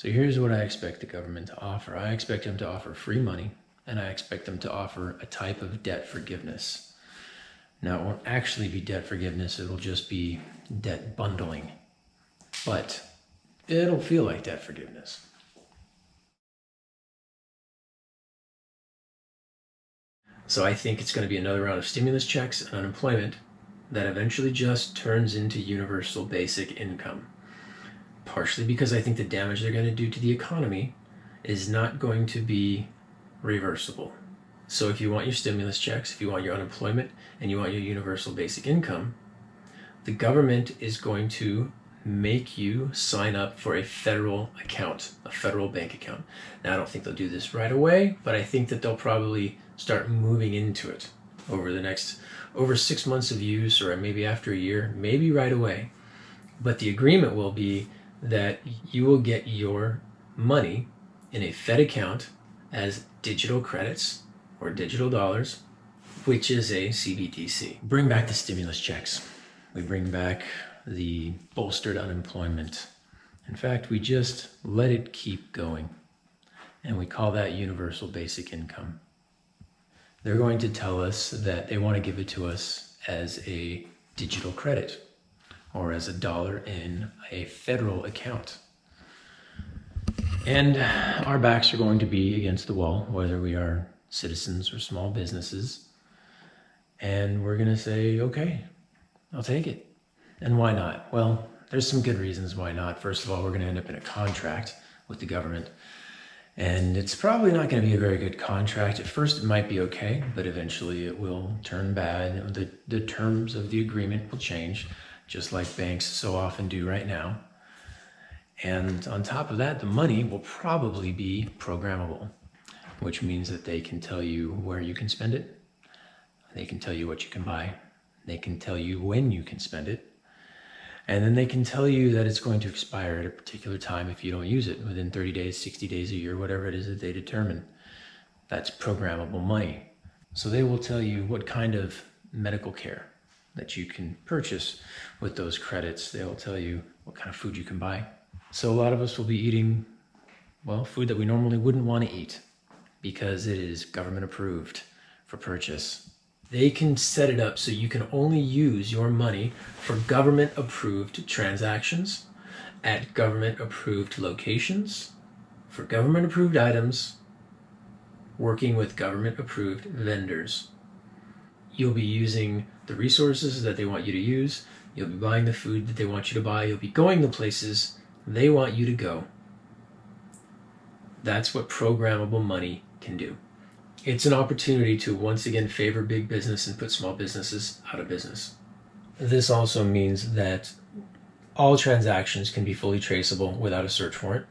So here's what I expect the government to offer. I expect them to offer free money, and I expect them to offer a type of debt forgiveness. Now, it won't actually be debt forgiveness, it'll just be debt bundling, but it'll feel like debt forgiveness. So I think it's going to be another round of stimulus checks and unemployment that eventually just turns into universal basic income. Partially because I think the damage they're going to do to the economy is not going to be reversible. So if you want your stimulus checks, if you want your unemployment, and you want your universal basic income, the government is going to make you sign up for a federal account, a federal bank account. Now, I don't think they'll do this right away, but I think that they'll probably start moving into it over 6 months of use, or maybe after a year, maybe right away. But the agreement will be that you will get your money in a Fed account as digital credits or digital dollars, which is a CBDC. Bring back the stimulus checks. We bring back the bolstered unemployment. In fact, we just let it keep going. And we call that universal basic income. They're going to tell us that they want to give it to us as a digital credit or as $1 in a federal account. And our backs are going to be against the wall, whether we are citizens or small businesses. And we're going to say, okay, I'll take it. And why not? Well, there's some good reasons why not. First of all, we're going to end up in a contract with the government. And it's probably not going to be a very good contract. At first, it might be okay, but eventually it will turn bad. The terms of the agreement will change, just like banks so often do right now. And on top of that, the money will probably be programmable, which means that they can tell you where you can spend it. They can tell you what you can buy. They can tell you when you can spend it. And then they can tell you that it's going to expire at a particular time if you don't use it within 30 days, 60 days, a year, whatever it is that they determine. That's programmable money. So they will tell you what kind of medical care that you can purchase with those credits. They'll tell you what kind of food you can buy. So a lot of us will be eating, well, food that we normally wouldn't want to eat because it is government approved for purchase. They can set it up so you can only use your money for government approved transactions at government approved locations for government approved items, working with government approved vendors. You'll be using the resources that they want you to use. You'll be buying the food that they want you to buy. You'll be going the places they want you to go. That's what programmable money can do. It's an opportunity to once again favor big business and put small businesses out of business. This also means that all transactions can be fully traceable without a search warrant.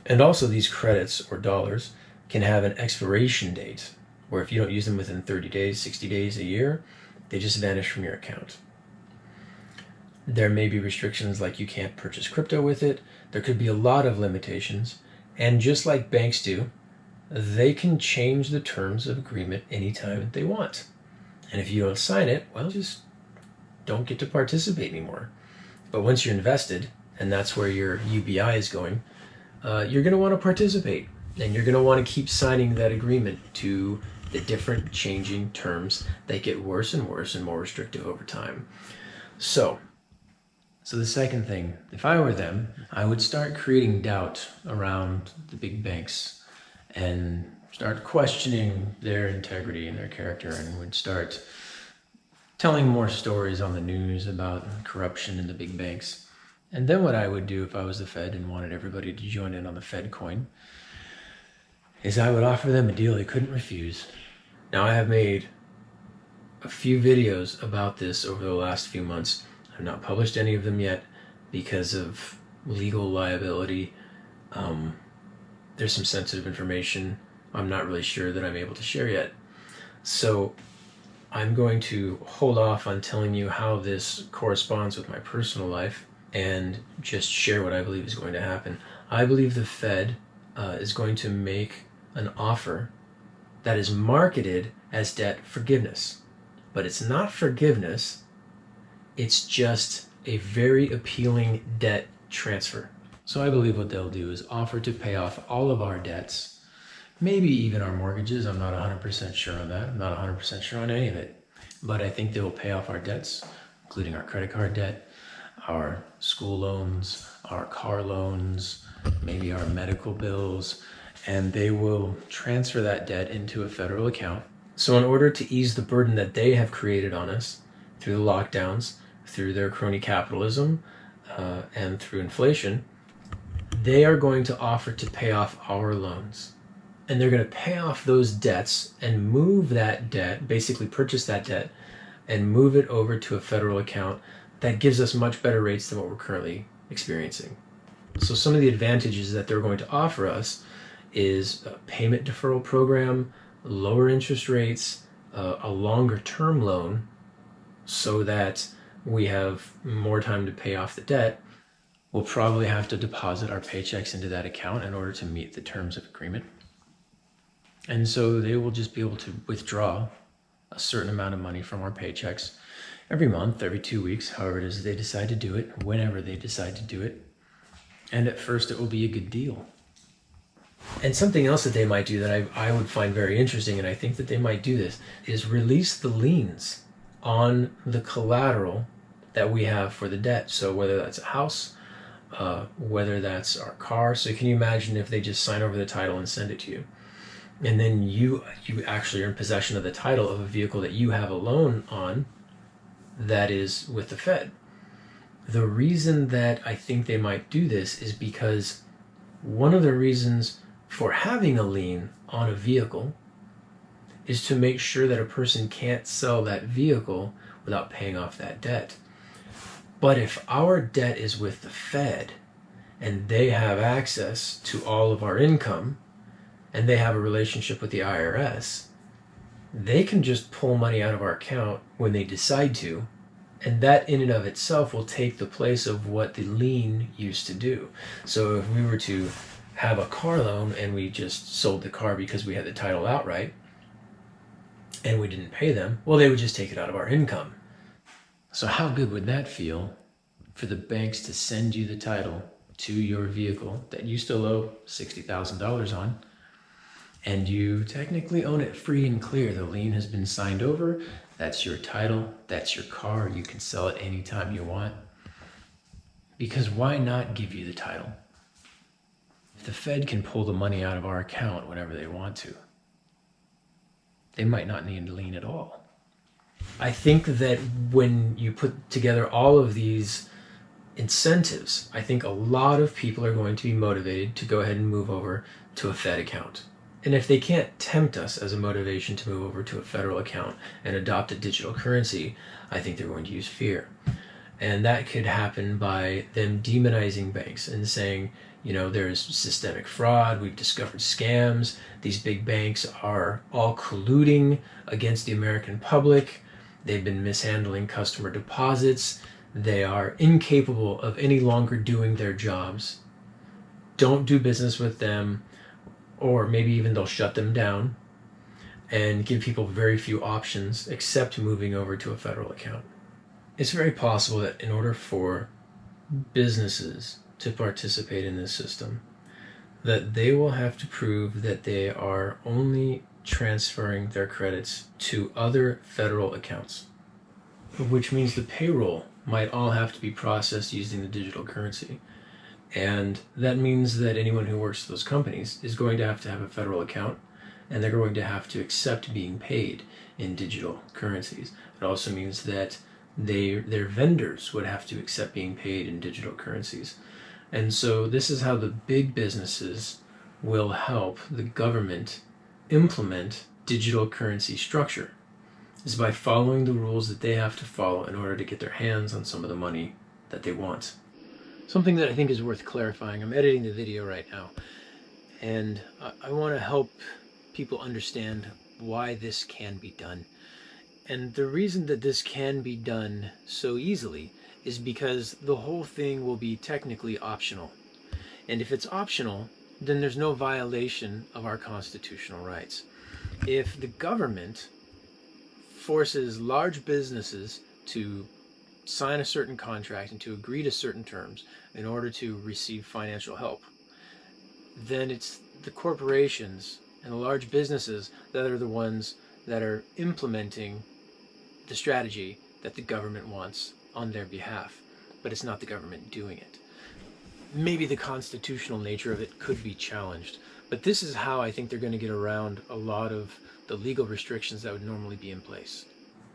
And also these credits or dollars can have an expiration date where if you don't use them within 30 days, 60 days, a year, they just vanish from your account. There may be restrictions like you can't purchase crypto with it. There could be a lot of limitations. And just like banks do, they can change the terms of agreement anytime they want. And if you don't sign it, well, just don't get to participate anymore. But once you're invested, and that's where your UBI is going, you're going to want to participate. And you're going to want to keep signing that agreement to the different changing terms that get worse and worse and more restrictive over time. So the second thing, if I were them, I would start creating doubt around the big banks and start questioning their integrity and their character, and would start telling more stories on the news about corruption in the big banks. And then what I would do if I was the Fed and wanted everybody to join in on the Fed coin is I would offer them a deal they couldn't refuse. Now, I have made a few videos about this over the last few months. I've not published any of them yet because of legal liability. There's some sensitive information I'm not really sure that I'm able to share yet. So I'm going to hold off on telling you how this corresponds with my personal life and just share what I believe is going to happen. I believe the Fed is going to make an offer that is marketed as debt forgiveness. But it's not forgiveness, it's just a very appealing debt transfer. So I believe what they'll do is offer to pay off all of our debts, maybe even our mortgages. I'm not 100% sure on that. I'm not 100% sure on any of it. But I think they will pay off our debts, including our credit card debt, our school loans, our car loans, maybe our medical bills, and they will transfer that debt into a federal account. So in order to ease the burden that they have created on us through the lockdowns, through their crony capitalism, and through inflation, they are going to offer to pay off our loans. And they're going to pay off those debts and move that debt, basically purchase that debt, and move it over to a federal account that gives us much better rates than what we're currently experiencing. So some of the advantages that they're going to offer us is a payment deferral program, lower interest rates, a longer term loan so that we have more time to pay off the debt. We'll probably have to deposit our paychecks into that account in order to meet the terms of agreement. And so they will just be able to withdraw a certain amount of money from our paychecks every month, every 2 weeks, however it is they decide to do it, whenever they decide to do it. And at first it will be a good deal. And something else that they might do that I would find very interesting, and I think that they might do this, is release the liens on the collateral that we have for the debt. So whether that's a house, whether that's our car. So can you imagine if they just sign over the title and send it to you? And then you actually are in possession of the title of a vehicle that you have a loan on that is with the Fed. The reason that I think they might do this is because one of the reasons for having a lien on a vehicle is to make sure that a person can't sell that vehicle without paying off that debt. But if our debt is with the Fed and they have access to all of our income and they have a relationship with the IRS, they can just pull money out of our account when they decide to, and that in and of itself will take the place of what the lien used to do. So if we were to have a car loan and we just sold the car because we had the title outright and we didn't pay them, well, they would just take it out of our income. So how good would that feel for the banks to send you the title to your vehicle that you still owe $60,000 on, and you technically own it free and clear? The lien has been signed over. That's your title. That's your car. You can sell it anytime you want. Because why not give you the title? If the Fed can pull the money out of our account whenever they want to, they might not need a lien at all. I think that when you put together all of these incentives, I think a lot of people are going to be motivated to go ahead and move over to a Fed account. And if they can't tempt us as a motivation to move over to a federal account and adopt a digital currency, I think they're going to use fear. And that could happen by them demonizing banks and saying, you know, there's systemic fraud, we've discovered scams, these big banks are all colluding against the American public, they've been mishandling customer deposits, they are incapable of any longer doing their jobs. Don't do business with them, or maybe even they'll shut them down and give people very few options except moving over to a federal account. It's very possible that in order for businesses to participate in this system, that they will have to prove that they are only transferring their credits to other federal accounts, which means the payroll might all have to be processed using the digital currency. And that means that anyone who works for those companies is going to have a federal account, and they're going to have to accept being paid in digital currencies. It also means that their vendors would have to accept being paid in digital currencies. And so this is how the big businesses will help the government implement digital currency structure, is by following the rules that they have to follow in order to get their hands on some of the money that they want. Something that I think is worth clarifying, I'm editing the video right now, and I want to help people understand why this can be done. And the reason that this can be done so easily is because the whole thing will be technically optional. And if it's optional, then there's no violation of our constitutional rights. If the government forces large businesses to sign a certain contract and to agree to certain terms in order to receive financial help, then it's the corporations and the large businesses that are the ones that are implementing the strategy that the government wants on their behalf, but it's not the government doing it. Maybe the constitutional nature of it could be challenged, but this is how I think they're going to get around a lot of the legal restrictions that would normally be in place.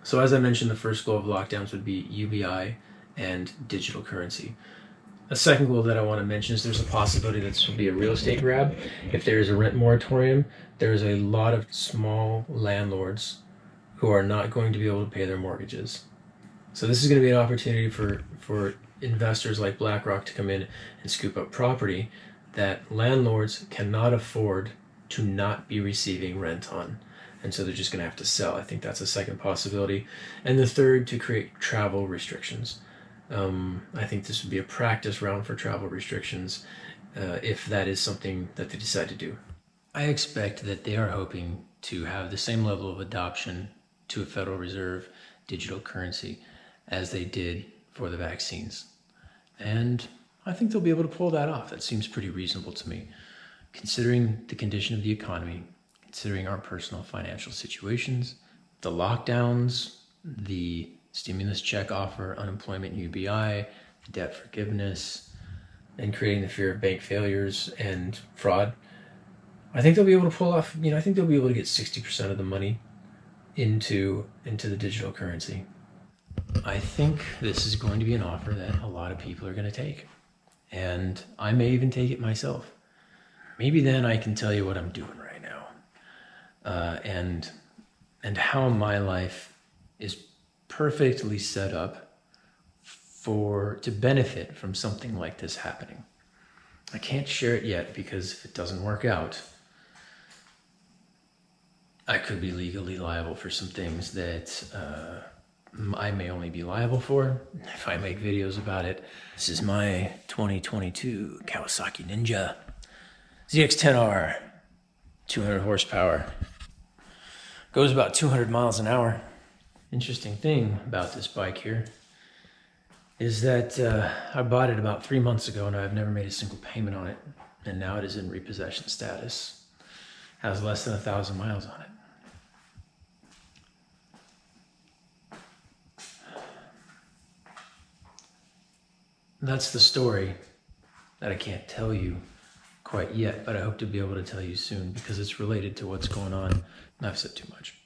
So as I mentioned, the first goal of lockdowns would be UBI and digital currency. A second goal that I want to mention is there's a possibility that this will be a real estate grab. If there is a rent moratorium, there's a lot of small landlords who are not going to be able to pay their mortgages. So this is going to be an opportunity for investors like BlackRock to come in and scoop up property that landlords cannot afford to not be receiving rent on. And so they're just going to have to sell. I think that's a second possibility. And the third, to create travel restrictions. I think this would be a practice round for travel restrictions if that is something that they decide to do. I expect that they are hoping to have the same level of adoption to a Federal Reserve digital currency as they did for the vaccines. And I think they'll be able to pull that off. That seems pretty reasonable to me, considering the condition of the economy, considering our personal financial situations, the lockdowns, the stimulus check offer, unemployment UBI, debt forgiveness, and creating the fear of bank failures and fraud. I think they'll be able to pull off, I think they'll be able to get 60% of the money into the digital currency. I think this is going to be an offer that a lot of people are going to take. And I may even take it myself. Maybe then I can tell you what I'm doing right now. And how my life is perfectly set up to benefit from something like this happening. I can't share it yet because if it doesn't work out, I could be legally liable for some things that I may only be liable for if I make videos about it. This is my 2022 Kawasaki Ninja ZX-10R, 200 horsepower. Goes about 200 miles an hour. Interesting thing about this bike here is that I bought it about 3 months ago and I've never made a single payment on it. And now it is in repossession status. Has less than 1,000 miles on it. That's the story that I can't tell you quite yet, but I hope to be able to tell you soon because it's related to what's going on. And I've said too much.